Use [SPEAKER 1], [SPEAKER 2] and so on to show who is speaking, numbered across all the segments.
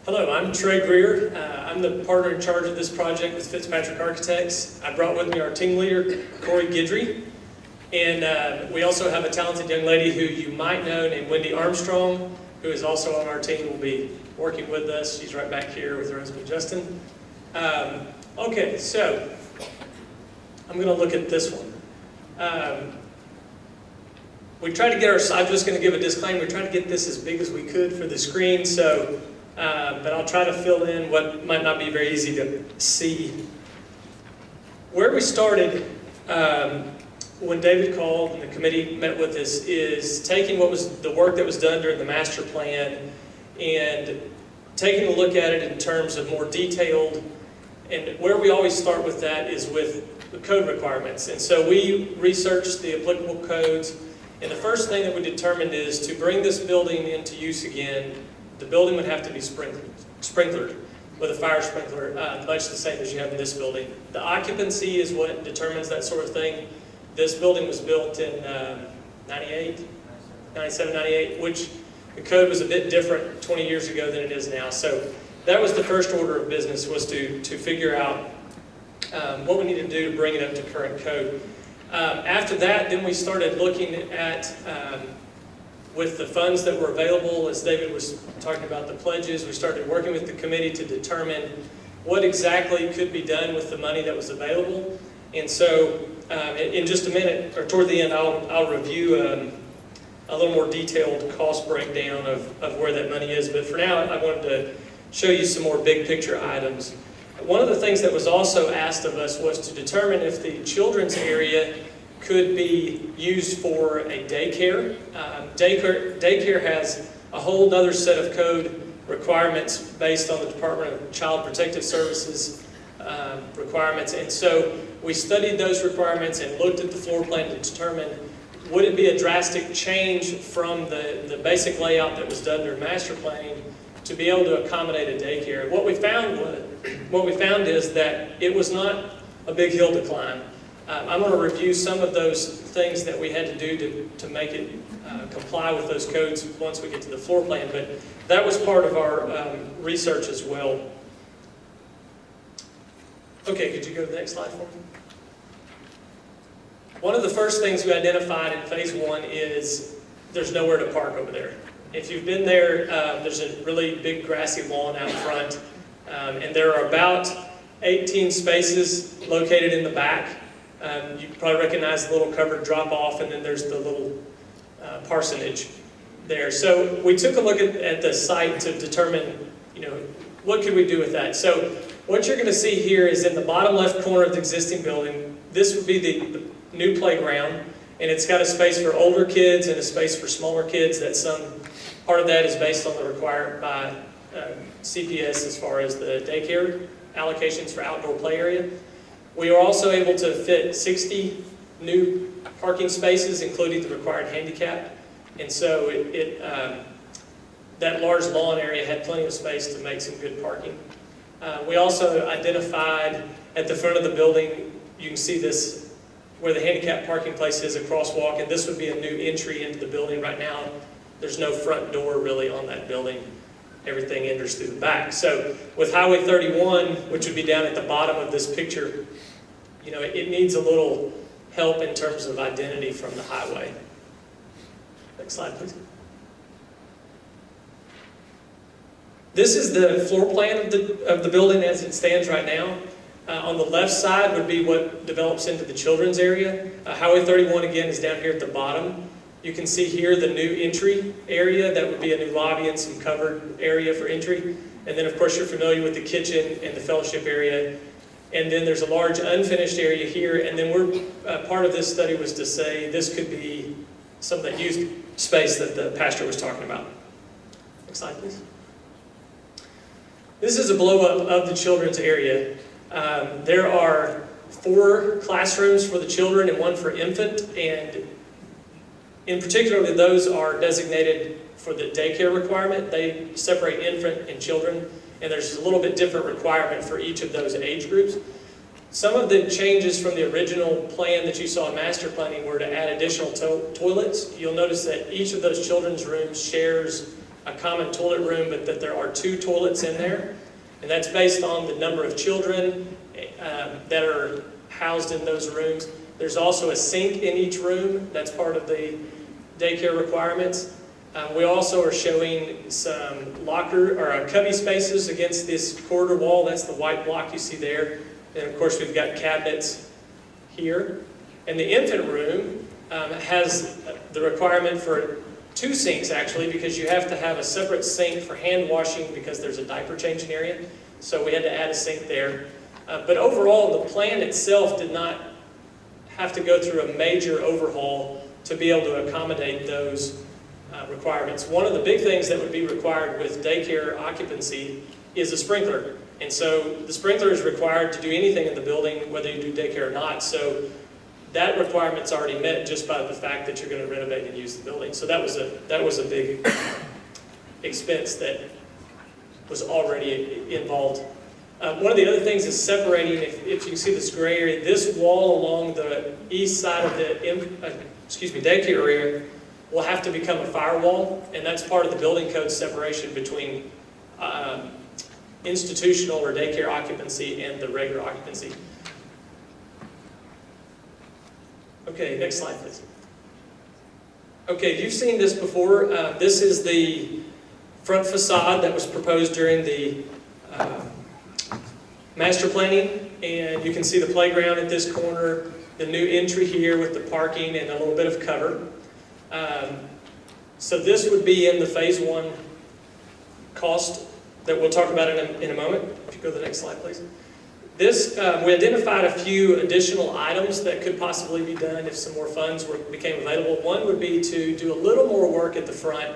[SPEAKER 1] Hello, I'm Trey Greer. I'm the partner in charge of this project with Fitzpatrick Architects. I brought with me our team leader, Corey Guidry, and we also have a talented young lady who you might know named Wendy Armstrong, who is also on our team, will be working with us. She's right back here with her husband, Justin. Okay, so I'm going to look at this one. We tried to get our, I'm just going to give a disclaimer, we tried to get this as big as we could for the screen, so but I'll try to fill in what might not be very easy to see. Where we started when David called and the committee met with us is taking what was the work that was done during the master plan and taking a look at it in terms of more detailed, and where we always start with that is with the code requirements. And so we researched the applicable codes, and the first thing that we determined is to bring this building into use again, the building would have to be sprinklered with a fire sprinkler, much the same as you have in this building. The occupancy is what determines that sort of thing. This building was built in 97, 98, which the code was a bit different 20 years ago than it is now. So that was the first order of business, was to figure out what we needed to do to bring it up to current code. After that, then we started looking at with the funds that were available, as David was talking about the pledges, we started working with the committee to determine what exactly could be done with the money that was available. And so in just a minute, or toward the end, I'll review a little more detailed cost breakdown of where that money is. But for now, I wanted to show you some more big picture items. One of the things that was also asked of us was to determine if the children's area could be used for a daycare. Daycare has a whole other set of code requirements based on the Department of Child Protective Services requirements. And so we studied those requirements and looked at the floor plan to determine, would it be a drastic change from the basic layout that was done during master planning to be able to accommodate a daycare. What we found is that it was not a big hill to climb. I'm going to review some of those things that we had to do to make it comply with those codes once we get to the floor plan, but that was part of our research as well. Okay, could you go to the next slide for me? One of the first things we identified in phase one is there's nowhere to park over there. If you've been there, there's a really big grassy lawn out front, and there are about 18 spaces located in the back. You probably recognize the little covered drop-off, and then there's the little parsonage there. So we took a look at the site to determine, what could we do with that. So what you're going to see here is in the bottom left corner of the existing building, this would be the new playground, and it's got a space for older kids and a space for smaller kids. Part of that is based on the required by CPS as far as the daycare allocations for outdoor play area. We were also able to fit 60 new parking spaces, including the required handicap. And so that large lawn area had plenty of space to make some good parking. We also identified at the front of the building, you can see this, where the handicap parking place is, a crosswalk, and this would be a new entry into the building. Right now, there's no front door really on that building. Everything enters through the back. So with Highway 31, which would be down at the bottom of this picture, it needs a little help in terms of identity from the highway. Next slide, please. This is the floor plan of the building as it stands right now. On the left side would be what develops into the children's area. Highway 31, again, is down here at the bottom. You can see here the new entry area. That would be a new lobby and some covered area for entry. And then, of course, you're familiar with the kitchen and the fellowship area. And then there's a large unfinished area here. And then part of this study was to say this could be some of that used space that the pastor was talking about. Next slide, please. This is a blow-up of the children's area. There are 4 classrooms for the children and 1 for infant, and in particular, those are designated for the daycare requirement. They separate infant and children, and there's a little bit different requirement for each of those age groups. Some of the changes from the original plan that you saw in master planning were to add additional toilets. You'll notice that each of those children's rooms shares a common toilet room, but that there are 2 toilets in there. And that's based on the number of children that are housed in those rooms. There's also a sink in each room. That's part of the daycare requirements. We also are showing some locker or cubby spaces against this corridor wall. That's the white block you see there. And of course, we've got cabinets here. And the infant room has the requirement for 2 sinks, actually, because you have to have a separate sink for hand washing because there's a diaper changing area. So we had to add a sink there. But overall, the plan itself did not have to go through a major overhaul to be able to accommodate those requirements. One of the big things that would be required with daycare occupancy is a sprinkler. And so the sprinkler is required to do anything in the building, whether you do daycare or not. So that requirement's already met just by the fact that you're going to renovate and use the building. So that was a big expense that was already involved. One of the other things is separating, if you can see this gray area, this wall along the east side of the daycare area will have to become a firewall, and that's part of the building code separation between institutional or daycare occupancy and the regular occupancy. Okay, next slide, please. Okay, you've seen this before. This is the front facade that was proposed during the master planning, and you can see the playground at this corner, the new entry here with the parking and a little bit of cover. So this would be in the phase 1 cost that we'll talk about in a moment. If you go to the next slide, please. This, we identified a few additional items that could possibly be done if some more funds became available. One would be to do a little more work at the front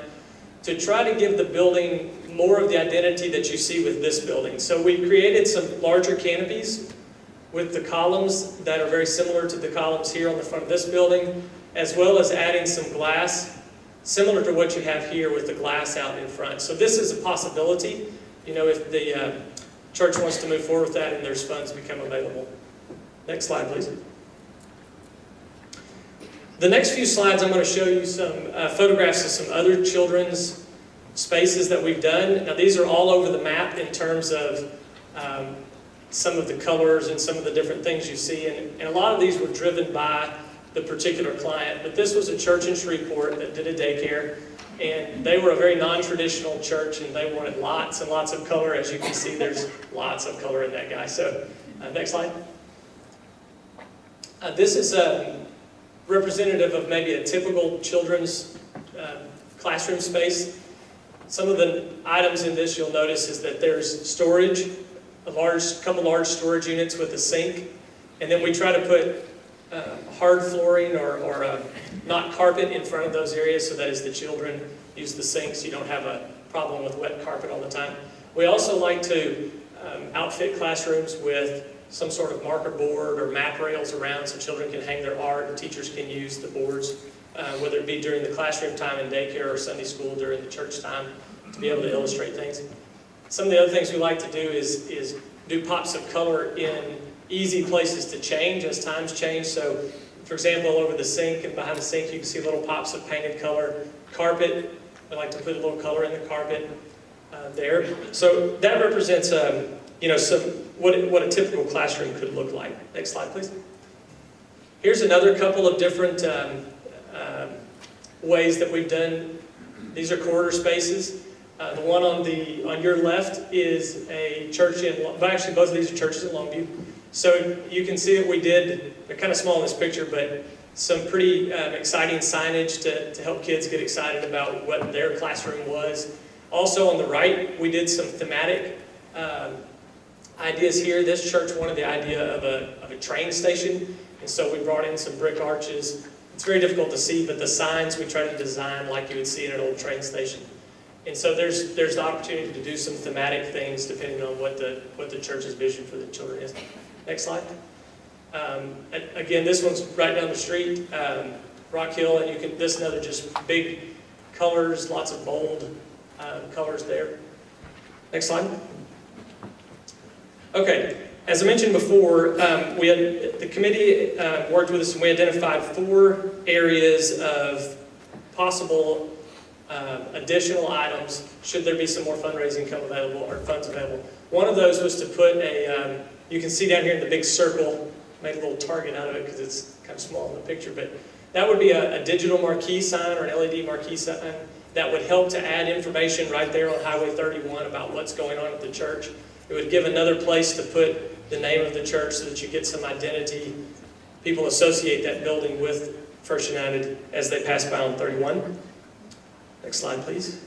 [SPEAKER 1] to try to give the building more of the identity that you see with this building. So we created some larger canopies with the columns that are very similar to the columns here on the front of this building, as well as adding some glass, similar to what you have here with the glass out in front. So this is a possibility, you know, if the church wants to move forward with that and there's funds become available. Next slide, please. The next few slides, I'm going to show you some photographs of some other children's spaces that we've done. Now, these are all over the map in terms of some of the colors and some of the different things you see. And a lot of these were driven by the particular client. But this was a church in Shreveport that did a daycare. And they were a very non-traditional church, and they wanted lots and lots of color. As you can see, there's lots of color in that guy. So, next slide. This is representative of maybe a typical children's classroom space. Some of the items in this you'll notice is that there's storage, couple large storage units with a sink, and then we try to put hard flooring or not carpet in front of those areas so that as the children use the sinks, you don't have a problem with wet carpet all the time. We also like to outfit classrooms with some sort of marker board or map rails around so children can hang their art and teachers can use the boards, whether it be during the classroom time in daycare or Sunday school during the church time, to be able to illustrate things. Some of the other things we like to do is do pops of color in easy places to change as times change. So, for example, over the sink and behind the sink, you can see little pops of painted color. Carpet, we like to put a little color in the carpet there. So that represents you know, what a typical classroom could look like. Next slide, please. Here's another couple of different ways that we've done. These are corridor spaces. The one on your left is a church well, actually both of these are churches in Longview. So you can see that we did, they're kind of small in this picture, but some pretty exciting signage to help kids get excited about what their classroom was. Also on the right, we did some thematic ideas here. This church wanted the idea of a train station, and so we brought in some brick arches. It's very difficult to see, but the signs we try to design like you would see in an old train station. And so there's the opportunity to do some thematic things depending on what the church's vision for the children is. Next slide. Again, this one's right down the street, Rock Hill, and this another just big colors, lots of bold colors there. Next slide. Okay, as I mentioned before, the committee worked with us and we identified 4 areas of possible additional items should there be some more fundraising come available or funds available. One of those was to put a, you can see down here in the big circle, made a little target out of it because it's kind of small in the picture, but that would be a digital marquee sign or an LED marquee sign that would help to add information right there on Highway 31 about what's going on at the church. It would give another place to put the name of the church so that you get some identity. People associate that building with First United as they pass by on 31. Next slide, please.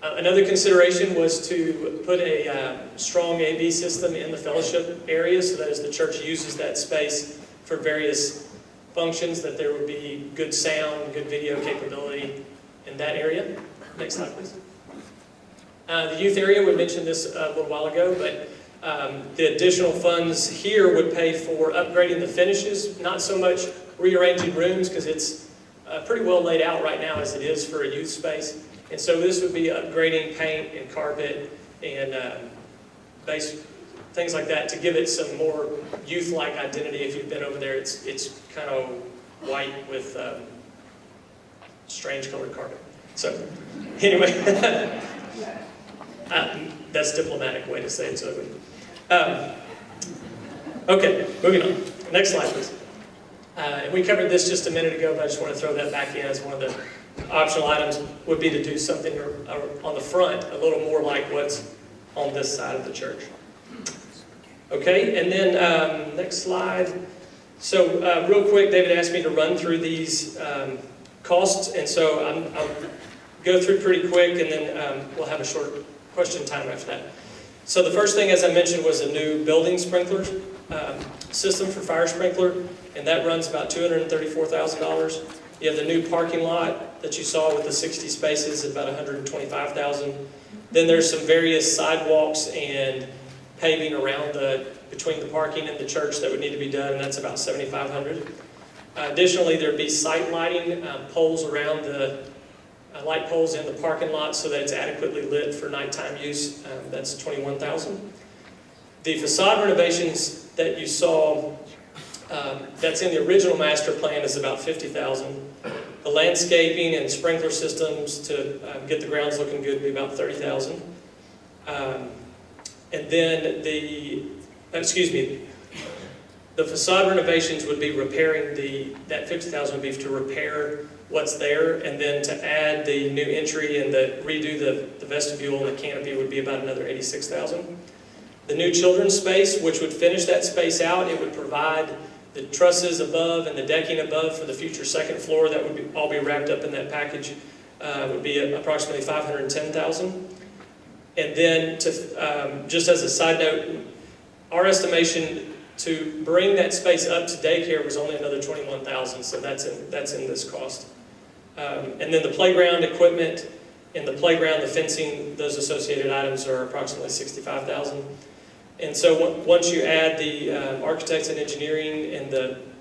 [SPEAKER 1] Another consideration was to put a strong AV system in the fellowship area so that as the church uses that space for various functions, that there would be good sound, good video capability in that area. Next slide, please. The youth area, we mentioned this a little while ago, but the additional funds here would pay for upgrading the finishes, not so much rearranging rooms because it's pretty well laid out right now as it is for a youth space. And so this would be upgrading paint and carpet and base, things like that to give it some more youth-like identity. If you've been over there, it's kind of white with strange colored carpet. So anyway, that's a diplomatic way to say it. So okay, moving on. Next slide, please. And we covered this just a minute ago, but I just want to throw that back in as one of the optional items would be to do something on the front, a little more like what's on this side of the church. Okay, and then next slide. So real quick, David asked me to run through these costs, and so I'll go through pretty quick, and then we'll have a short question time after that. So the first thing, as I mentioned, was a new building sprinkler system for fire sprinkler, and that runs about $234,000. You have the new parking lot that you saw with the 60 spaces at about $125,000. Then there's some various sidewalks and paving around between the parking and the church that would need to be done, and that's about $7,500. Additionally, there'd be site lighting poles around the light poles in the parking lot so that it's adequately lit for nighttime use. That's $21,000. The facade renovations that you saw that's in the original master plan is about $50,000. The landscaping and sprinkler systems to get the grounds looking good would be about $30,000. And then the facade renovations would be repairing that $50,000 would be to repair what's there, and then to add the new entry and redo the vestibule and the canopy would be about another $86,000. The new children's space, which would finish that space out, it would provide the trusses above and the decking above for the future second floor. That would all be wrapped up in that package. Would be approximately $510,000. And then, just as a side note, our estimation to bring that space up to daycare was only another $21,000. So that's in this cost. And then the playground equipment in the playground, the fencing, those associated items are approximately $65,000. And so once you add the architects and engineering and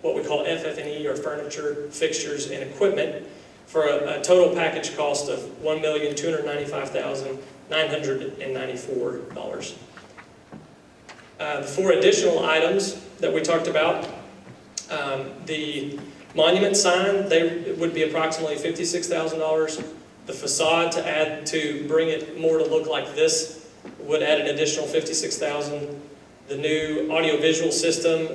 [SPEAKER 1] what we call FF&E or furniture, fixtures, and equipment for a total package cost of $1,295,994. The four additional items that we talked about, the monument sign, it would be approximately $56,000. The facade to bring it more to look like this would add an additional $56,000. The new audiovisual system,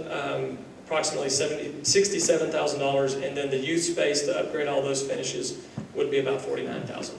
[SPEAKER 1] approximately $67,000, and then the youth space to upgrade all those finishes would be about $49,000.